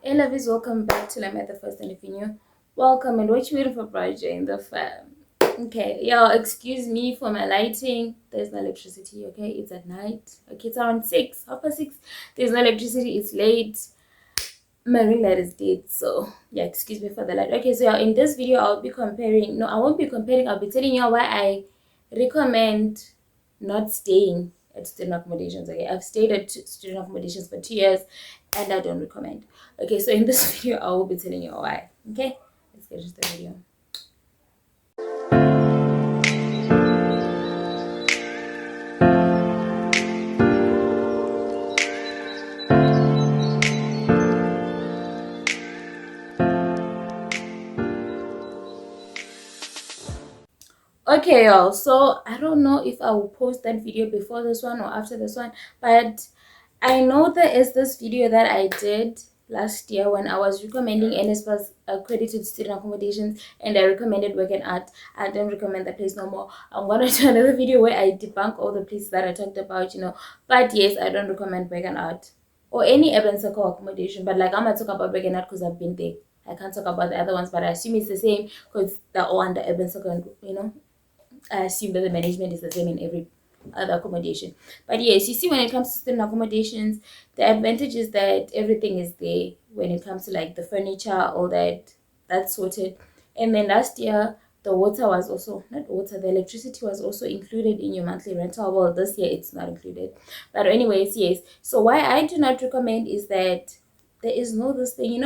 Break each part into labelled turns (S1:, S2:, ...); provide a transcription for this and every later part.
S1: Hey lovies, welcome back to Lomiahthefirst, and if you're new, welcome. And what you waiting for, Brian in the fam? Okay, y'all, excuse me for my lighting. There's no electricity. Okay, it's at night. Okay, it's around 6, half past 6. There's no electricity. It's late. My ring light is dead, so yeah, excuse me for the light. Okay, so in this video I'll be comparing. No, I won't be comparing. I'll be telling you why I recommend not staying at student accommodations. Okay, I've stayed at student accommodations for 2 years and I don't recommend. Okay, so in this video I will be telling you why. Okay, let's get into the video. Okay, y'all, so I don't know if I will post that video before this one or after this one, but I know there is this video that I did last year when I was recommending NSFAS accredited student accommodations, and I recommended Work and Art. I don't recommend that place no more. I'm gonna do another video where I debunk all the places that I talked about, but yes, I don't recommend Work and Art or any urban circle accommodation, but like I'm gonna talk about Work and Art because I've been there. I can't talk about the other ones, but I assume it's the same because they're all under urban circle. I assume that the management is the same in every other accommodation. But yes, you see, when it comes to student accommodations, the advantage is that everything is there when it comes to like the furniture, all that's sorted. And then last year, the water was also not water, the electricity was also included in your monthly rental. Well, this year it's not included. But anyways, yes. So why I do not recommend is that there is no this thing,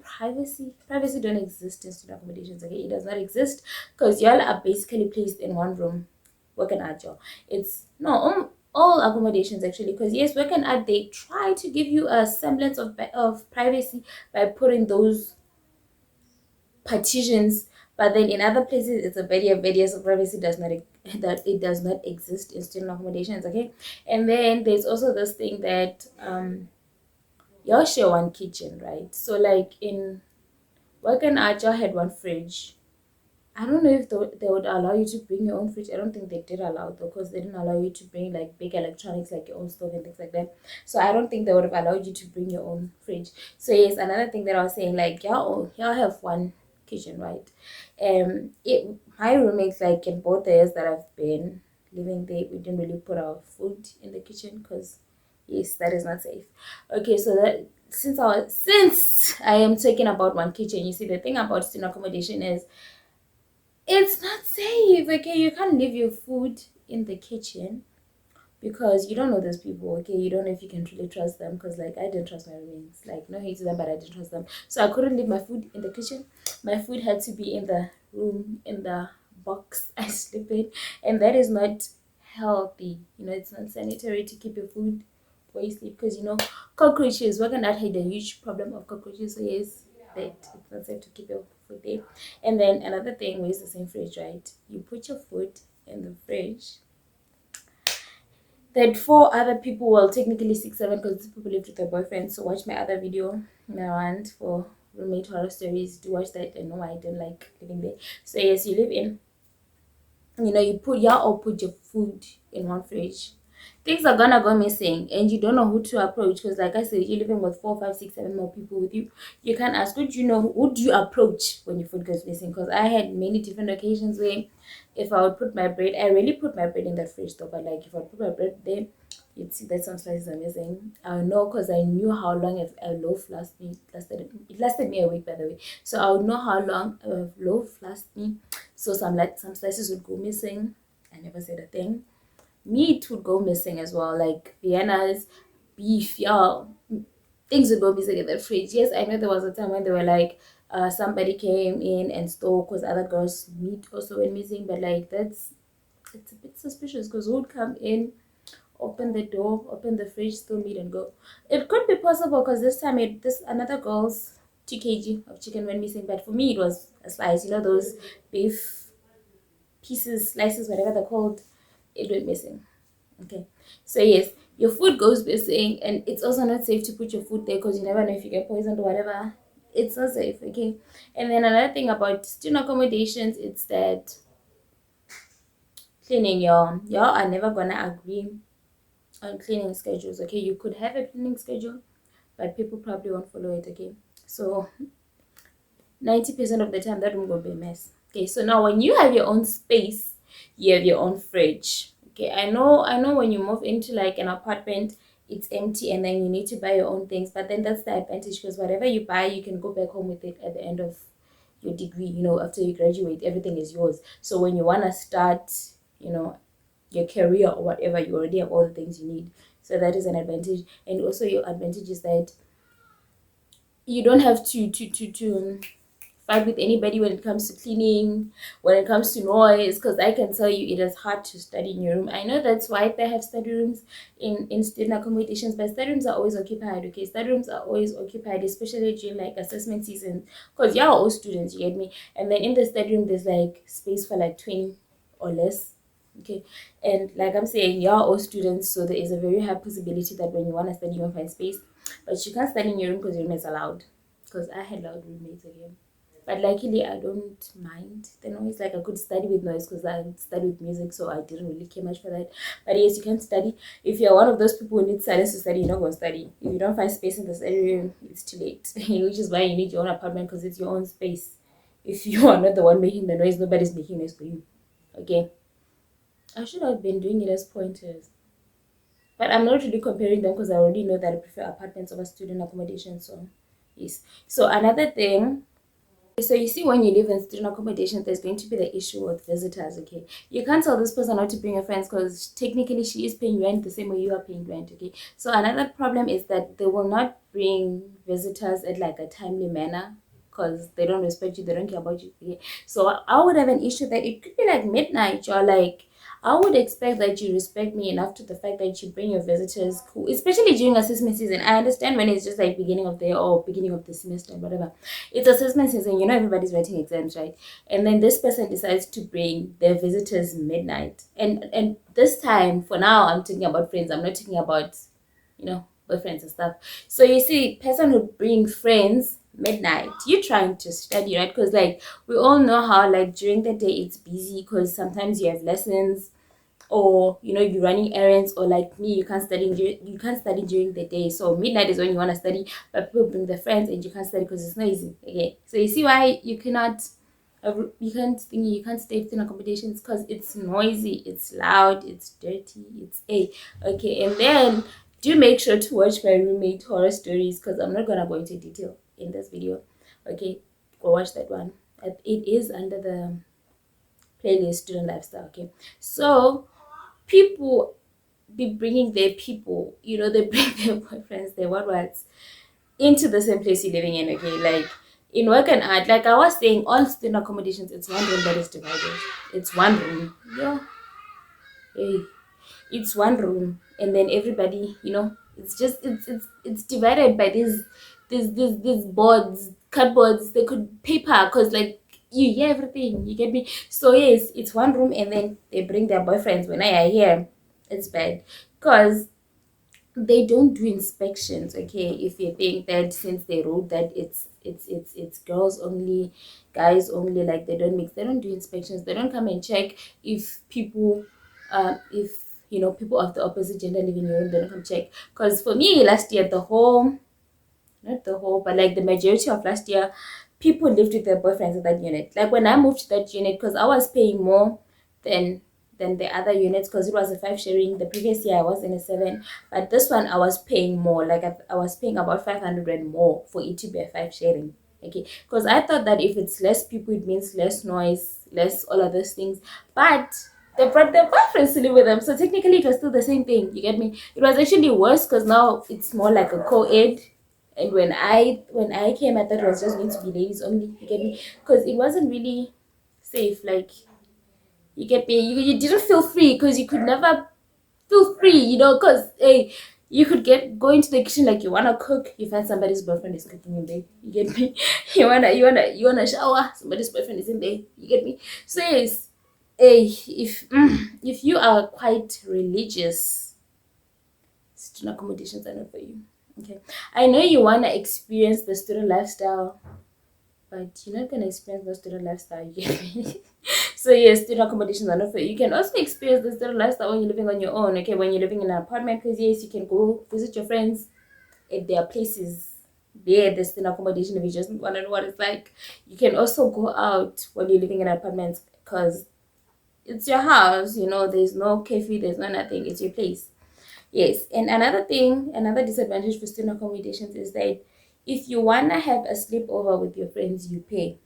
S1: privacy don't exist in student accommodations. Okay, it does not exist because y'all are basically placed in one room. Work and Art, y'all. It's no all accommodations actually, because yes, Work and Art, they try to give you a semblance of privacy by putting those partitions, but then in other places it's a barrier, so privacy does not that it does not exist in student accommodations. Okay, and then there's also this thing that y'all share one kitchen, right? So like in Work and Art, y'all had one fridge. I don't know if they would allow you to bring your own fridge. I don't think they did allow though, because they didn't allow you to bring like big electronics like your own stove and things like that. So I don't think they would have allowed you to bring your own fridge. So yes, another thing that I was saying, like y'all have one kitchen, right? My roommates, like in both the years that I've been living there, we didn't really put our food in the kitchen because yes, that is not safe. Okay, so that since I am talking about one kitchen, you see the thing about student accommodation is it's not safe. Okay, you can't leave your food in the kitchen because you don't know those people. Okay, you don't know if you can truly trust them, because like I didn't trust my roommates. Like no hate to them, but I didn't trust them, so I couldn't leave my food in the kitchen. My food had to be in the room, in the box I sleep in, and that is not healthy. It's not sanitary to keep your food where you sleep, because cockroaches. We're gonna had a huge problem of cockroaches, so yes, that it's not safe to keep your food there. And then another thing, we use the same fridge, right? You put your food in the fridge, that 4 other people, well technically 6 7, because these people lived with their boyfriends. So watch my other video, my one for roommate horror stories. Do watch that. And no, I don't like living there. So yes, you live in, you put y'all all put your food in one fridge. Things are gonna go missing and you don't know who to approach, because like I said, you're living with 4 5 6 7 more people with you. You can't ask who do you approach when your food goes missing, because I had many different occasions where if I would put my bread, I really put my bread in that fridge though, but like if I put my bread there, you'd see that some slices are missing. I know, because I knew how long if a loaf lasted me a week, by the way. So I would know how long a loaf lasted me. So some slices would go missing. I never said a thing. Meat would go missing as well, like Vienna's, beef, y'all. Things would go missing in the fridge. Yes, I know there was a time when they were like, somebody came in and stole because other girls' meat also went missing, but like it's a bit suspicious, because who would come in, open the door, open the fridge, steal meat and go? It could be possible because this time this another girl's 2 kg of chicken went missing, but for me it was a slice. Those beef pieces, slices, whatever they're called, it went missing. Okay, so yes, your food goes missing, and it's also not safe to put your food there because you never know if you get poisoned or whatever. It's not safe. Okay, and then another thing about student accommodations, it's that cleaning, y'all are never gonna agree on cleaning schedules. Okay, you could have a cleaning schedule, but people probably won't follow it. Okay, so 90% of the time that room will be a mess. Okay, so now when you have your own space, you have your own fridge. Okay, I know when you move into like an apartment, it's empty and then you need to buy your own things, but then that's the advantage, because whatever you buy, you can go back home with it at the end of your degree. After you graduate, everything is yours. So when you want to start, your career or whatever, you already have all the things you need. So that is an advantage. And also your advantage is that you don't have to fight with anybody when it comes to cleaning, when it comes to noise, because I can tell you it is hard to study in your room. I know that's why they have study rooms in student accommodations, but study rooms are always occupied. Okay, study rooms are always occupied, especially during like assessment season, because you're all students, you get me. And then in the study room there's like space for like 20 or less. Okay, and like I'm saying, you're all students, so there is a very high possibility that when you want to study, you won't find space. But you can't study in your room because your room is allowed, because I had loud roommates again. But luckily, I don't mind the noise. Like, I could study with noise because I study with music, so I didn't really care much for that. But yes, you can study. If you're one of those people who need silence to study, you're not going to study. If you don't find space in the study room, it's too late. Which is why you need your own apartment, because it's your own space. If you are not the one making the noise, nobody's making noise for you. Okay? I should have been doing it as pointers. But I'm not really comparing them because I already know that I prefer apartments over student accommodation. So, yes. So, another thing. So you see, when you live in student accommodation, there's going to be the issue with visitors. Okay, you can't tell this person not to bring her friends, because technically she is paying rent the same way you are paying rent. Okay, so another problem is that they will not bring visitors at like a timely manner, because they don't respect you, they don't care about you. Okay, so I would have an issue that it could be like midnight, or like, I would expect that you respect me enough to the fact that you bring your visitors, cool, especially during assessment season. I understand when it's just like beginning of the year or beginning of the semester, whatever. It's assessment season, everybody's writing exams, right? And then this person decides to bring their visitors midnight. And this time, for now, I'm talking about friends. I'm not talking about, boyfriends and stuff. So you see, person who bring friends midnight, you're trying to study, right? Because like, we all know how like during the day it's busy, because sometimes you have lessons, or you're running errands, or like me, you can't study during the day. So midnight is when you want to study, but people bring their friends and you can't study because it's noisy. Okay, so you see why you can't stay within accommodations, because it's noisy, it's loud, it's dirty, okay. And then do make sure to watch my roommate horror stories, because I'm not gonna go into detail in this video. Okay, go watch that one. It is under the playlist student lifestyle. Okay, so people be bringing their people, they bring their boyfriends, their words into the same place you're living in. Okay, like in work and art, like I was saying, all student accommodations, it's one room that is divided. It's one room. Yeah. Hey, it's one room, and then everybody, it's just it's divided by these boards, cardboards, they could paper, because like you hear everything, you get me. So yes, it's one room, and then they bring their boyfriends. When I hear, it's bad, because they don't do inspections. Okay, if you think that since they wrote that it's girls only, guys only, like they don't mix, they don't do inspections, they don't come and check if people if people of the opposite gender live in your room, they don't come check. Because for me, last year, not the whole, but like the majority of last year, people lived with their boyfriends in that unit. Like when I moved to that unit, because I was paying more than the other units, because it was a 5 sharing. The previous year I was in a 7, but this one I was paying more. Like I was paying about 500 and more for it to be a 5 sharing. Okay, because I thought that if it's less people, it means less noise, less all of those things. But they brought their boyfriends to live with them, so technically it was still the same thing. You get me? It was actually worse, because now it's more like a co-ed. And when I came, I thought it was just going to be ladies only. You get me? Because it wasn't really safe. Like, you get me? You didn't feel free, because you could never feel free, because hey, you could go into the kitchen, like you wanna cook, you find somebody's boyfriend is cooking in there. You get me? You wanna shower, somebody's boyfriend is in there. You get me? So yes, hey, if you are quite religious, student accommodations are not for you. Okay, I know you wanna experience the student lifestyle, but you're not gonna experience the student lifestyle. You get me? So yes, student accommodations are not for you. You can also experience the student lifestyle when you're living on your own. Okay, when you're living in an apartment, because yes, you can go visit your friends there are places there, the student accommodation, if you just want to know what it's like. You can also go out when you're living in apartments, because it's your house, you know, there's no cafe, there's no nothing, it's your place. Yes. And another thing, another disadvantage for student accommodations is that if you wanna have a sleepover with your friends, you pay.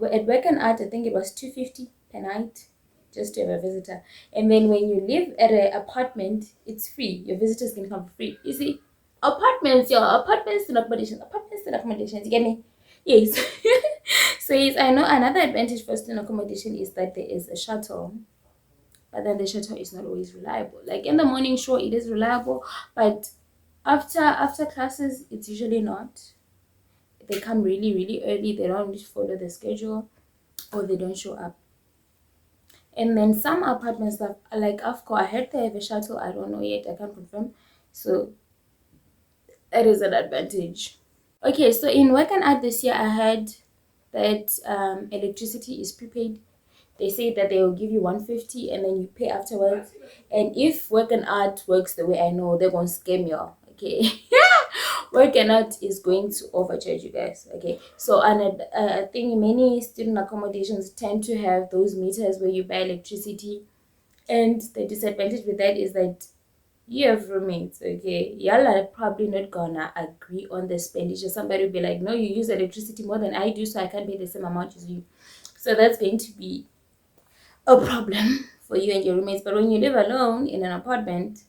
S1: At Work and Art, I think it was $250 per night just to have a visitor. And then when you live at an apartment, it's free. Your visitors can come for free. You see, apartments and accommodations. You get me? Yes. So yes, I know another advantage for student accommodation is that there is a shuttle, but then the shuttle is not always reliable. Like in the morning, sure, it is reliable, but after classes, it's usually not. They come really, really early. They don't follow the schedule, or they don't show up. And then some apartments that like AFCO, I heard they have a shuttle. I don't know yet. I can't confirm. So that is an advantage. Okay, so in Work and Art this year, I heard that electricity is prepaid. They say that they will give you 150 and then you pay afterwards. And if Work and Art works the way I know, they're going to scam you. Okay. Work and Art is going to overcharge you guys. Okay. So I think many student accommodations tend to have those meters where you buy electricity. And the disadvantage with that is that you have roommates, okay? Y'all are probably not gonna agree on the expenditure. Somebody will be like, no, you use electricity more than I do, so I can't pay the same amount as you. So that's going to be a problem for you and your roommates. But when you live alone in an apartment,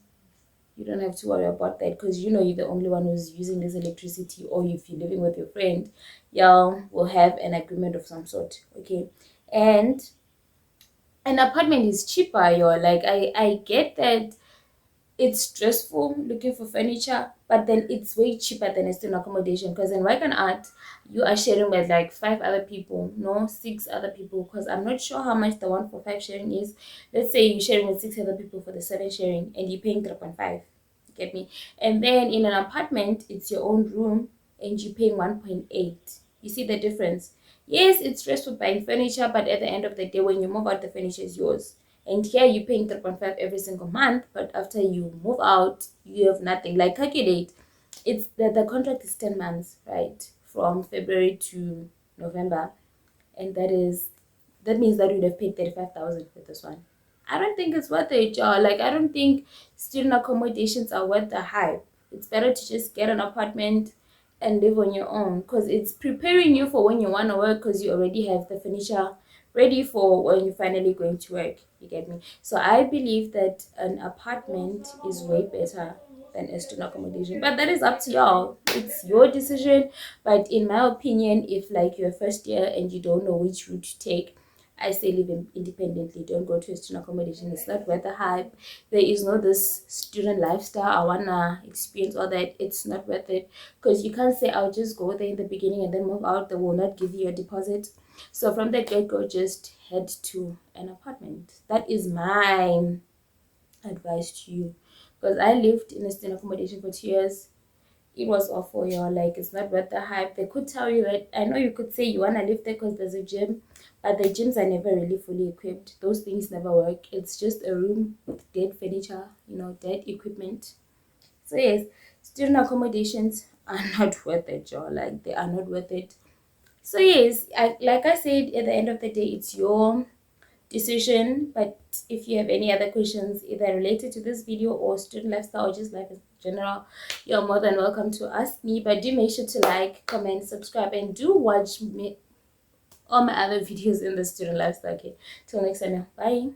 S1: you don't have to worry about that, because you know you're the only one who's using this electricity. Or if you're living with your friend, y'all will have an agreement of some sort, okay? And an apartment is cheaper, y'all. Like I get that it's stressful looking for furniture, but then it's way cheaper than a student accommodation, because in Work and Art, you are sharing with like 5 other people, no, 6 other people, because I'm not sure how much the 1 for 5 sharing is. Let's say you're sharing with 6 other people for the 7 sharing, and you're paying 3.5. Get me? And then in an apartment, it's your own room, and you're paying 1.8. You see the difference? Yes, it's stressful buying furniture, but at the end of the day, when you move out, the furniture is yours. And here you're paying 3.5 every single month, but after you move out, you have nothing. Like calculate, it's the contract is 10 months, right? From February to November. And that means that you'd have paid 35,000 for this one. I don't think it's worth it, y'all. Like, I don't think student accommodations are worth the hype. It's better to just get an apartment and live on your own, because it's preparing you for when you want to work, because you already have the furniture ready for when you're finally going to work. You get me? So I believe that an apartment is way better than a student accommodation, but that is up to y'all. It's your decision. But in my opinion, if like you're first year and you don't know which route to take, I say live independently. Don't go to a student accommodation. It's not worth the hype. There is no this student lifestyle. I wanna experience all that. It's not worth it, because you can't say I'll just go there in the beginning and then move out. They will not give you a deposit. So from the get-go, just head to an apartment. That is my advice to you, because I lived in a student accommodation for 2 years. It was awful, y'all. Like, it's not worth the hype. They could tell you that, I know you could say you want to live there because there's a gym, but the gyms are never really fully equipped. Those things never work. It's just a room with dead furniture, you know, dead equipment. So yes, student accommodations are not worth it, y'all. Like, they are not worth it. So yes, like I said, at the end of the day, it's your decision. But if you have any other questions, either related to this video or student lifestyle or just life in general, you're more than welcome to ask me. But do make sure to like, comment, subscribe, and do watch me all my other videos in the student lifestyle. Okay, till next time, bye.